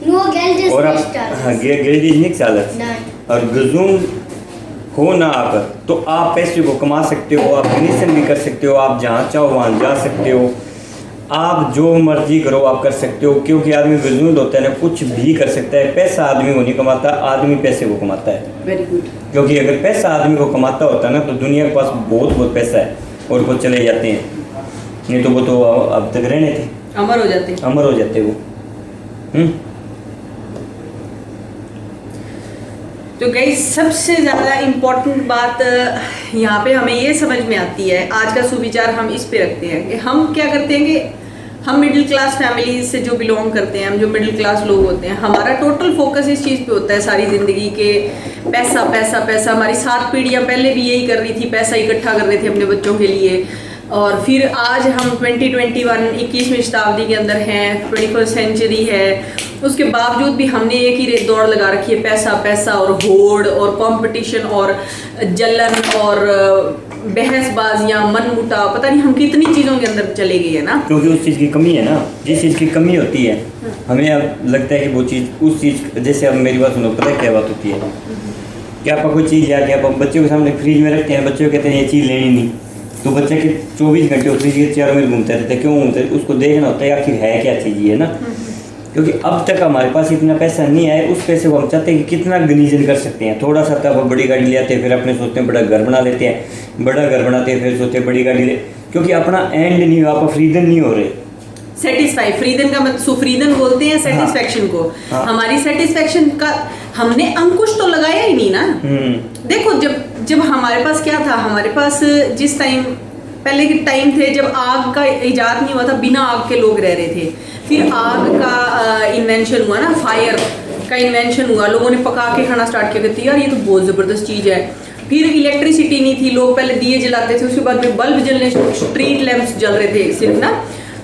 नो गैल और आप जस्ट गेल्डिज नहीं चालत, नहीं। और गुजुंड हो ना आप, तो आप पैसे को कमा सकते हो, आप फिनिशन भी कर सकते हो, आप जहाँ चाहो वहाँ जा सकते हो, आप जो मर्जी करो आप कर सकते हो। क्योंकि आदमी गुजुंड होता है ना, कुछ भी कर सकता है। पैसा आदमी को नहीं कमाता, आदमी पैसे को कमाता है। Very good. क्योंकि अगर पैसा आदमी को कमाता होता ना, तो दुनिया के पास बहुत पैसा है और वो चले जाते हैं, नहीं तो वो तो अब तक रहने थे, अमर हो जाते। अमर हो जाते वो। तो गाइस, सबसे ज़्यादा इम्पोर्टेंट बात यहाँ पे हमें ये समझ में आती है, आज का सुविचार हम इस पे रखते हैं कि हम क्या करते हैं कि हम मिडिल क्लास फैमिली से जो बिलोंग करते हैं, हम जो मिडिल क्लास लोग होते हैं, हमारा टोटल फोकस इस चीज़ पे होता है सारी ज़िंदगी के पैसा पैसा पैसा। हमारी 7 पीढ़ियाँ पहले भी यही कर रही थी, पैसा इकट्ठा कर रहे थे अपने बच्चों के लिए। और फिर आज हम 2021 21वीं शताब्दी के अंदर हैं, 21st सेंचुरी है, उसके बावजूद भी हमने एक ही दौड़ लगा रखी है, पैसा पैसा और होड़ और कंपटीशन और जलन और बहसबाजियाँ, मनमुटाव, पता नहीं हम कितनी चीज़ों के अंदर चले गए हैं ना। क्योंकि उस चीज़ की कमी है ना, जिस चीज़ की कमी होती है हमें अब लगता है कि वो चीज़, उस चीज़, जैसे अब मेरी बात सुनो, पता है क्या बात होती है कि आप कोई चीज़ या आप बच्चों के सामने फ्रिज में रखते हैं, बच्चों कहते हैं ये चीज़ लेनी नहीं, तो बच्चे के 24 घंटे फ्रिज के चारों में घूमते रहते हैं। क्यों घूमते? उसको देखना होता है आखिर है क्या चीज़ ये ना। क्योंकि अब तक हमारे पास इतना पैसा नहीं है, उस पैसे को हम चाहते हैं कि कितना गनीजन कर सकते हैं। थोड़ा सा तब बड़ी गाड़ी ले आते हैं, फिर अपने सोचते हैं बड़ा घर बना लेते हैं, बड़ा घर बनाते हैं, फिर सोचते हैं बड़ी गाड़ी ले, क्योंकि अपना एंड नहीं हो, आप फ्रीडन नहीं हो रहे। सेटिस्फाई, फ्रीदन का मतलब सुफ्रीदन बोलते हैं सेटिस्फेक्शन को। हाँ। हमारी सेटिस्फेक्शन का हमने अंकुश तो लगाया ही नहीं ना। देखो, जब हमारे पास क्या था, हमारे पास जिस टाइम पहले के टाइम थे जब आग का इजाद नहीं हुआ था, बिना आग के लोग रह रहे थे। फिर आग का इन्वेंशन हुआ ना, फायर का इन्वेंशन हुआ, लोगों ने पका के खाना स्टार्ट किया, कहते यार ये तो बहुत ज़बरदस्त चीज़ है। फिर इलेक्ट्रिसिटी नहीं थी, लोग पहले दिए जलाते थे, उसके बाद में बल्ब जलने, स्ट्रीट लैंप्स जल रहे थे सिर्फ ना।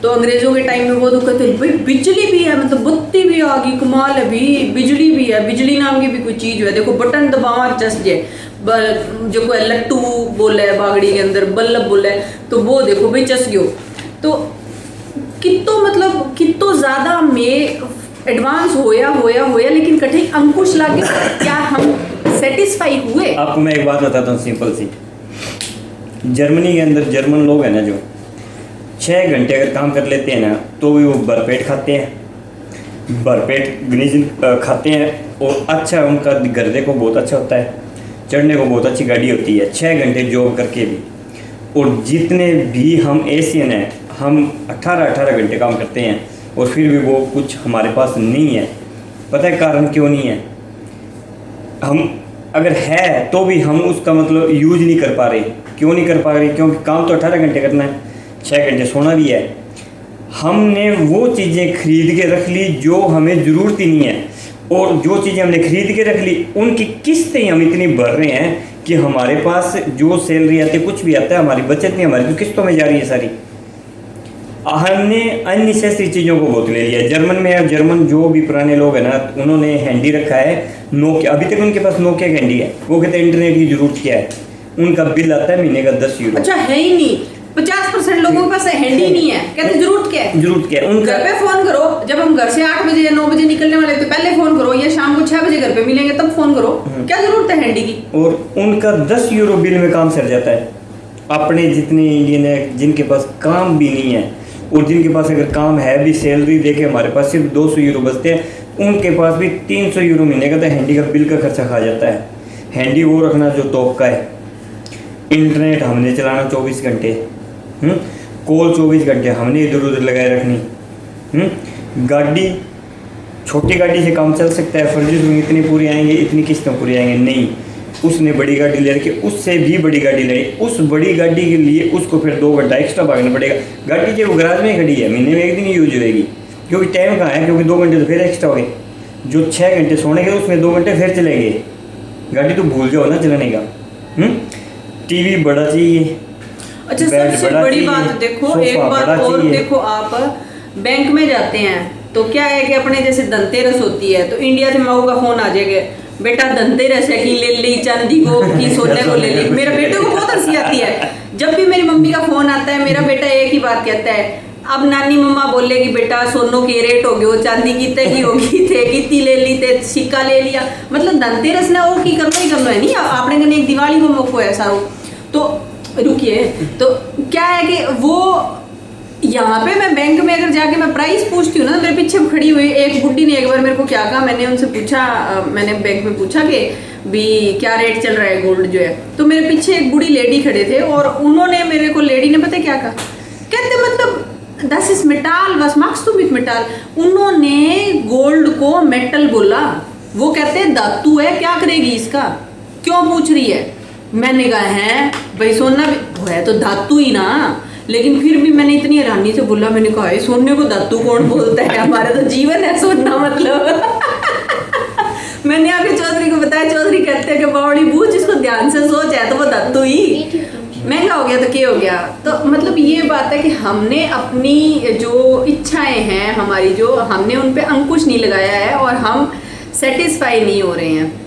तो अंग्रेज़ों के टाइम में वो तो कहते हैं भाई बिजली भी है, मतलब बत्ती भी आ गई, कमाल है भी, बिजली भी है, बिजली नाम की भी कोई चीज़ है। देखो बटन दबावा चस जे, जो कोई लट्टू बोला है बागड़ी के अंदर, बल्लभ बोला है, तो वो देखो भाई चस गयो। तो कितो ज़्यादा में एडवांस होया, लेकिन कठिन अंकुश लागे, क्या हम सेटिस्फाई हुए? आपको मैं एक बात बताता हूँ सिंपल सी। जर्मनी के अंदर जर्मन लोग हैं ना, जो 6 घंटे अगर काम कर लेते हैं ना, तो भी वो भरपेट खाते हैं, भरपेट गनीजन खाते हैं, और अच्छा उनका घर देखो बहुत अच्छा होता है, चढ़ने को बहुत अच्छी गाड़ी होती है, 6 घंटे जॉब करके भी। और जितने भी हम एशियन हैं, हम 18 घंटे काम करते हैं, और फिर भी वो कुछ हमारे पास नहीं है। पता है कारण क्यों नहीं है? हम अगर है तो भी हम उसका मतलब यूज नहीं कर पा रहे। क्यों नहीं कर पा रहे? क्योंकि काम तो 18 घंटे करना है, 6 घंटे सोना भी है। हमने वो चीज़ें खरीद के रख ली जो हमें ज़रूरत ही नहीं है। और जो चीज़ें हमने खरीद के रख ली उनकी किस्तें हम इतनी भर रहे हैं कि हमारे पास जो सैलरी आती है कुछ भी आता है हमारी बचत नहीं, हमारी तो किस्तों में जा रही है सारी। हमने अननेसेसरी चीज़ों को बहुत ले लिया। जर्मन जो भी पुराने लोग हैं ना उन्होंने हैंडी रखा है नोकिया, अभी तक उनके पास नोकिया का हैंडी है। वो कहते हैं इंटरनेट की जरूरत क्या है, उनका बिल आता है महीने का 10 यूरो। अच्छा है ही नहीं, 50% लोगों के पास हैंडी नहीं है, कहते जरूरत क्या है, जरूरत क्या है उनका। घर पे फोन करो, जब हम घर से 8 बजे या 9 बजे निकलने वाले तो पहले फोन करो, या शाम को 6 बजे घर पे मिलेंगे तब फोन करो, क्या जरूरत है हैंडी की। और उनका 10 यूरो बिल में काम सर जाता है। अपने जितने इंडियन है जिनके पास काम भी नहीं है और जिनके पास अगर काम है भी सैलरी देके हमारे पास सिर्फ 200 यूरो बचते हैं, उनके पास भी 300 यूरो महीने का तो हैंडी का बिल का खर्चा खा जाता है। हैंडी वो रखना जो टॉप का है, इंटरनेट हमने चलाना 24 घंटे, कॉल 24 घंटे हमने इधर उधर लगाए रखनी, गाड़ी छोटी गाड़ी से काम चल सकता है, फर्जी में इतनी पूरी आएंगे इतनी किस्तें पूरी आएंगे, नहीं उसने बड़ी गाड़ी ले रखी, उससे भी बड़ी गाड़ी लाई, उस बड़ी गाड़ी के लिए उसको फिर 2 घंटा एक्स्ट्रा भागना पड़ेगा। गाड़ी जो गराज में खड़ी है महीने में 1 दिन यूज होगी, क्योंकि टाइम कहाँ है, क्योंकि 2 घंटे तो फिर एक्स्ट्रा हो गए। जो 6 घंटे सोने के उसमें 2 घंटे फिर चलेंगे, गाड़ी तो भूल जाओ ना चलाने का। टीवी बड़ा चाहिए। अच्छा सबसे बड़ी बात देखो, एक बात और देखो, आप बैंक में जाते हैं तो क्या है कि अपने जैसे धनतेरस होती है तो इंडिया से मऊ का फोन आ जाएगा, बेटा धनतेरस है कि ले ली चांदी को कि सोने को ले ली। मेरे बेटे को बहुत हंसी आती है, जब भी मेरी मम्मी का फोन आता है मेरा बेटा एक ही बात कहता है, अब नानी मम्मा बोलेगी बेटा सोनो के रेट हो गयो, चांदी कितने की होगी थे, कितनी ले ली थे, सिक्का ले लिया। मतलब धनतेरस ने और की करना ही करना है, नहीं आपने कहने एक दिवाली को मौको है सारो। तो रुकिए, तो क्या है कि वो यहाँ पे मैं बैंक में अगर जाके मैं प्राइस पूछती हूँ ना, मेरे पीछे खड़ी हुई एक बुड्ढी ने एक बार मेरे को क्या कहा, मैंने उनसे पूछा, मैंने बैंक में पूछा कि भी क्या रेट चल रहा है गोल्ड जो है, तो मेरे पीछे एक बूढ़ी लेडी खड़े थे और उन्होंने मेरे को, लेडी ने पता क्या कहा, कहते मतलब दस इस मेटाल बस मार्क्स तुम इस मेटाल, उन्होंने गोल्ड को मेटल बोला। वो कहते धातु है, क्या करेगी इसका, क्यों पूछ रही है। मैंने कहा है भाई सोना भी है तो धातु ही ना, लेकिन फिर भी मैंने इतनी हैरानी से बोला, मैंने कहा सोने को धातु कौन बोलता है, हमारा तो जीवन है सोना मतलब। मैंने आके चौधरी को बताया, चौधरी कहते हैं कि बावड़ी बूझ जिसको ध्यान से सोच है तो वो धातु ही, महंगा हो गया तो क्या हो गया। तो मतलब ये बात है कि हमने अपनी जो इच्छाएं हैं हमारी, जो हमने उन पे अंकुश नहीं लगाया है और हम सेटिस्फाई नहीं हो रहे हैं।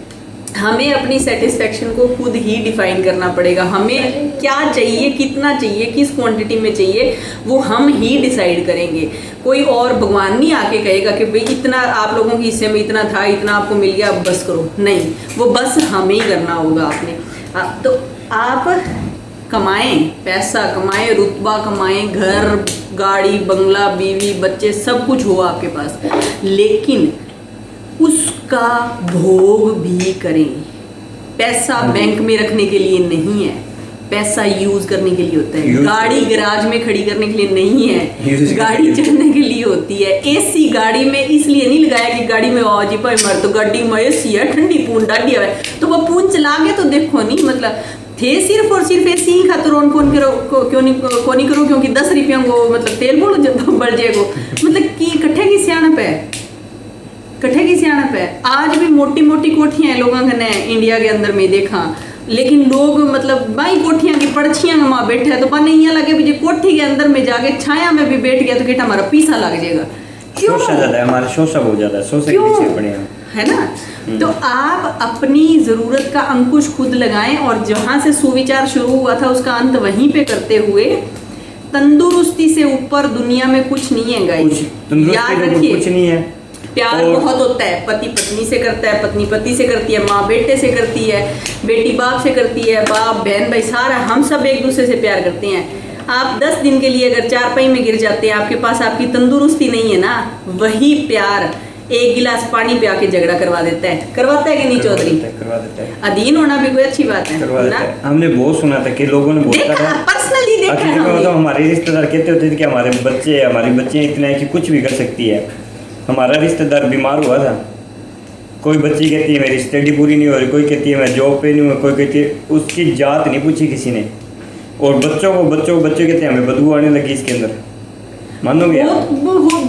हमें अपनी सेटिस्फेक्शन को खुद ही डिफाइन करना पड़ेगा, हमें क्या चाहिए, कितना चाहिए, किस क्वांटिटी में चाहिए, वो हम ही डिसाइड करेंगे। कोई और भगवान नहीं आके कहेगा कि भाई इतना आप लोगों के हिस्से में इतना था, इतना आपको मिल गया, अब बस करो, नहीं, वो बस हमें ही करना होगा आपने। तो आप कमाएं, पैसा कमाएं, रुतबा कमाएं, घर गाड़ी बंगला बीवी बच्चे सब कुछ हो आपके पास, लेकिन उसका भोग भी करें। पैसा बैंक में रखने के लिए नहीं है, पैसा यूज करने के लिए होता है। गाड़ी गैराज में खड़ी करने के लिए नहीं है, गाड़ी चढ़ने के लिए होती है। एसी गाड़ी में इसलिए नहीं लगाया कि गाड़ी में आवाज ही पाए मर, तो गाड़ी में एसी है, ठंडी पून डाली है तो वो पून चला के तो देखो नहीं, मतलब थे सिर्फ और सिर्फ एसी ही खातर ऑन फोन करो, क्यों नहीं करो, क्योंकि 10 रुपया को मतलब तेल बोलो जब बढ़ जाएगो, मतलब की कट्ठे की सियाणप है, कट्ठे की सियाणप है। आज भी मोटी मोटी कोठियां लोगों ने इंडिया के अंदर में देखा, लेकिन लोग मतलब बाई कोठियां की पड़छियां में वहां बैठे तो पता नहीं लगे भी कोठी के अंदर में जाके छाया में भी बैठ गया तो बेटा हमारा पीसा लग जाएगा। क्यों ज्यादा है हमारा, शोषा बहुत ज्यादा है, शोषा के पीछे पड़े हैं, है ना। तो आप अपनी जरूरत का अंकुश खुद लगाएं और जहां से सुविचार शुरू हुआ था उसका अंत वहीं पे करते हुए, तंदुरुस्ती से ऊपर दुनिया में कुछ नहीं है गाइस, याद रखिए। कुछ नहीं है। प्यार बहुत होता है, पति पत्नी से करता है, पत्नी पति से करती है, माँ बेटे से करती है, बेटी बाप से करती है, बाप बहन भाई सारा हम सब एक दूसरे से प्यार करते हैं। आप 10 दिन के लिए अगर चारपाई में गिर जाते हैं, आपके पास आपकी तंदुरुस्ती नहीं है ना, वही प्यार एक गिलास पानी पे आके झगड़ा करवा देता है, करवाता है कि नहीं चौधरी? करवा देता है। अधीन होना भी कोई अच्छी बात है ना। हमने बहुत सुना था कि लोगों ने बोलता था, पर्सनली देखा है, तो हमारे रिश्तेदार कहते होते थे कि हमारी बच्चे इतना है कि कुछ भी कर सकती है। हमारा रिश्तेदार बीमार हुआ था, कोई बच्ची कहती है मेरी स्टडी पूरी नहीं हो रही, कोई कहती है मैं जॉब पे नहीं हूँ, कोई कहती है, उसकी जात नहीं पूछी किसी ने। और बच्चे कहते हैं हमें बदबू आने लगी इसके अंदर, मानोगे?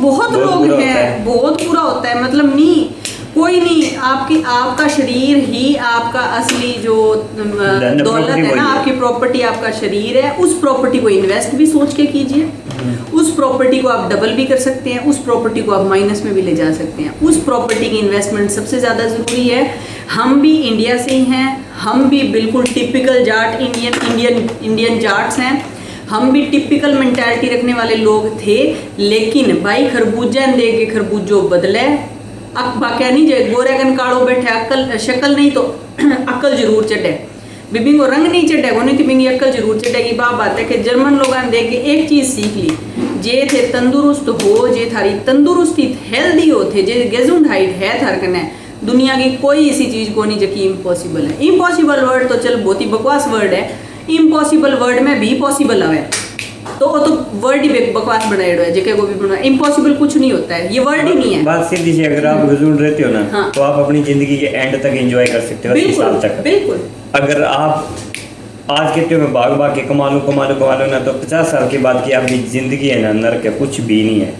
बहुत लोग हैं, बहुत बुरा होता है, मतलब नहीं कोई नहीं, आपका शरीर ही आपका असली जो दौलत है ना, आपकी प्रॉपर्टी आपका शरीर है। उस प्रॉपर्टी को इन्वेस्ट भी सोच के कीजिए, उस प्रॉपर्टी को आप डबल भी कर सकते हैं, उस प्रॉपर्टी को आप माइनस में भी ले जा सकते हैं। उस प्रॉपर्टी की इन्वेस्टमेंट सबसे ज़्यादा ज़रूरी है। हम भी इंडिया से ही हैं, हम भी बिल्कुल टिपिकल जाट इंडियन जाट्स हैं, हम भी टिपिकल मेंटालिटी रखने वाले लोग थे। लेकिन भाई खरबूजा दे के खरबूजो बदले, बाक्या नहीं जे गोरे कन काड़ो बैठे, अक्ल शक्ल नहीं तो अक्ल जरूर चढ़े। बीबी को रंग नहीं चढ़ेगा नहीं तो बिंगी अक्ल जरूर चढ़ेगी। बात है कि जर्मन लोगों ने देख के एक चीज़ सीख ली, जे थे तंदुरुस्त हो, जे थारी तंदुरुस्ती हेल्दी हो थे, जे गेजुंडाइट है थरकने, दुनिया की कोई ऐसी चीज़ को नहीं जो कि इम्पॉसिबल है। इम्पॉसिबल वर्ड तो चल बहुत ही बकवास वर्ड है, इम्पॉसिबल वर्ड में भी पॉसिबल है, तो वो तो वर्ड ही बकवास बनाया है, जेके को भी बना। इम्पॉसिबल कुछ नहीं होता है, ये वर्ड ही नहीं है। बात सीधी सी, अगर आप गजून रहते हो ना, हाँ। तो आप अपनी जिंदगी के एंड तक एंजॉय कर सकते हो, 80 साल तक। बिल्कुल। अगर आप आज कहते हो मैं भाग के कमा लो ना, तो 50 साल के बाद की आपकी जिंदगी है ना, नरक है, कुछ भी नहीं है।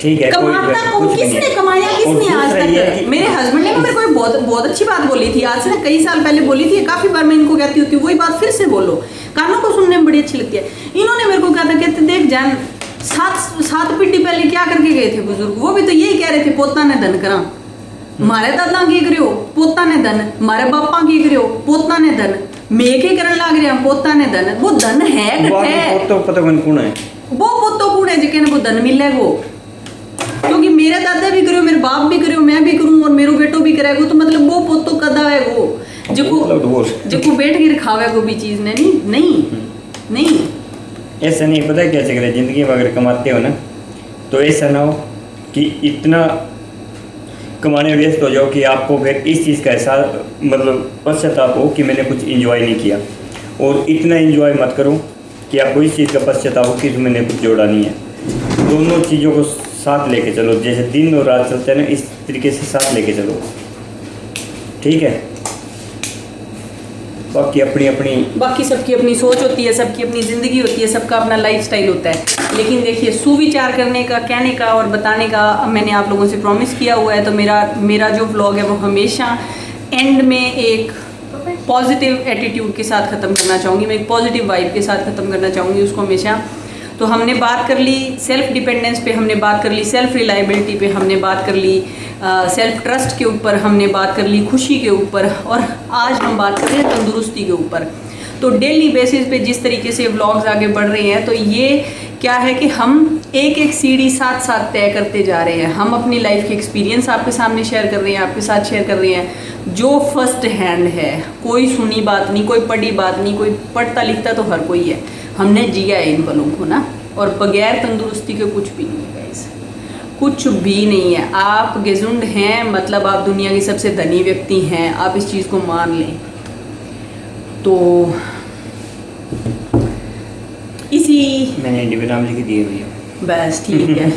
ठीक है, किसने कमाया, किसने आज तक? मेरे हस्बैंड ने मेरे को बहुत अच्छी बात बोली थी, आज से ना कई साल पहले बोली थी, काफी बार मैं इनको कहती होती हूँ वही बात फिर से बोलो, कानों को सुनने में बड़ी अच्छी लगती है। इन्होंने मेरे को कहा था, कहते देख जान, सात पीढ़ी पहले क्या करके गए थे बुजुर्ग, वो भी तो यही कह रहे थे, पोता ने धन करा, मारे दादा की करो पोता ने धन, मारे बापा की करो पोता ने धन, मैं के करन लाग रहे हैं पोता ने धन। वो धन है पोतो पता कौन है, वो पोतो कौन है जिके वो धन मिले वो, क्योंकि मेरे दादा भी करो, मेरे बाप भी करो, मैं भी करूं और मेरो बेटो भी करेगा, तो मतलब वो पोतो कदा है वो जो बैठ के खावे को भी चीज नहीं। ऐसा नहीं, पता क्या चक्कर है जिंदगी में, अगर कमाते हो ना तो ऐसा ना हो कि इतना कमाने व्यस्त हो जाओ कि आपको फिर इस चीज़ का एहसास मतलब पश्चाताप हो कि मैंने कुछ एंजॉय नहीं किया, और इतना एंजॉय मत करो कि आपको इस चीज़ का पश्चाताप हो कि मैंने कुछ जोड़ा नहीं है। दोनों चीज़ों को साथ लेके चलो, जैसे दिन और रात चलते हैं ना, इस तरीके से साथ लेके चलो, ठीक है। बाकी सबकी अपनी सोच होती है, सबकी अपनी ज़िंदगी होती है, सबका अपना लाइफस्टाइल होता है। लेकिन देखिए, सुविचार करने का, कहने का और बताने का मैंने आप लोगों से प्रॉमिस किया हुआ है, तो मेरा जो व्लॉग है वो हमेशा एंड में एक पॉजिटिव एटीट्यूड के साथ ख़त्म करना चाहूँगी, मैं एक पॉजिटिव वाइब के साथ ख़त्म करना चाहूँगी उसको हमेशा। तो हमने बात कर ली सेल्फ डिपेंडेंस पे, हमने बात कर ली सेल्फ रिलायबिलिटी पे, हमने बात कर ली सेल्फ ट्रस्ट के ऊपर, हमने बात कर ली खुशी के ऊपर, और आज हम बात कर रहे हैं तंदुरुस्ती के ऊपर। तो डेली बेसिस पे जिस तरीके से व्लॉग्स आगे बढ़ रहे हैं, तो ये क्या है कि हम एक सीढ़ी साथ तय करते जा रहे हैं। हम अपनी लाइफ के एक्सपीरियंस आपके सामने शेयर कर रहे हैं, आपके साथ शेयर कर रहे हैं जो फर्स्ट हैंड है, कोई सुनी बात नहीं, कोई पढ़ी बात नहीं, कोई पढ़ता लिखता तो हर कोई है, हमने जिया है इन पलों को ना। और बगैर तंदुरुस्ती के कुछ भी नहीं है गाइस, कुछ भी नहीं है। आप गेजुंड हैं मतलब आप दुनिया के सबसे धनी व्यक्ति हैं, आप इस चीज़ को मान लें। तो इसी मैंने इंडिया नाम लिख दिए भैया, बस ठीक है।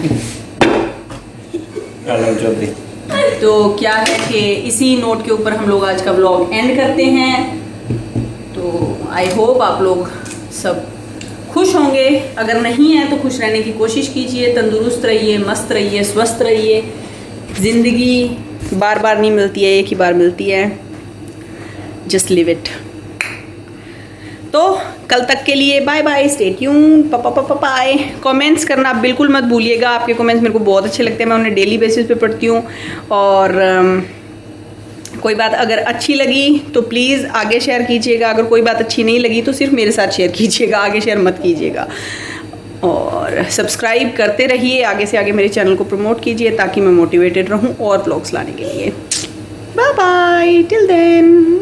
तो क्या है कि इसी नोट के ऊपर हम लोग आज का व्लॉग एंड करते हैं। तो आई होप आप लोग सब खुश होंगे, अगर नहीं है तो खुश रहने की कोशिश कीजिए, तंदुरुस्त रहिए, मस्त रहिए, स्वस्थ रहिए। ज़िंदगी बार बार नहीं मिलती है, एक ही बार मिलती है, जस्ट लिव इट। तो कल तक के लिए bye bye, stay tune, bye. Comments करना बिल्कुल मत भूलिएगा, आपके कमेंट्स मेरे को बहुत अच्छे लगते हैं, मैं उन्हें डेली बेसिस पे पढ़ती हूँ। और कोई बात अगर अच्छी लगी तो प्लीज़ आगे शेयर कीजिएगा, अगर कोई बात अच्छी नहीं लगी तो सिर्फ मेरे साथ शेयर कीजिएगा, आगे शेयर मत कीजिएगा। और सब्सक्राइब करते रहिए, आगे से आगे मेरे चैनल को प्रमोट कीजिए ताकि मैं मोटिवेटेड रहूं और व्लॉग्स लाने के लिए। Bye bye, till then.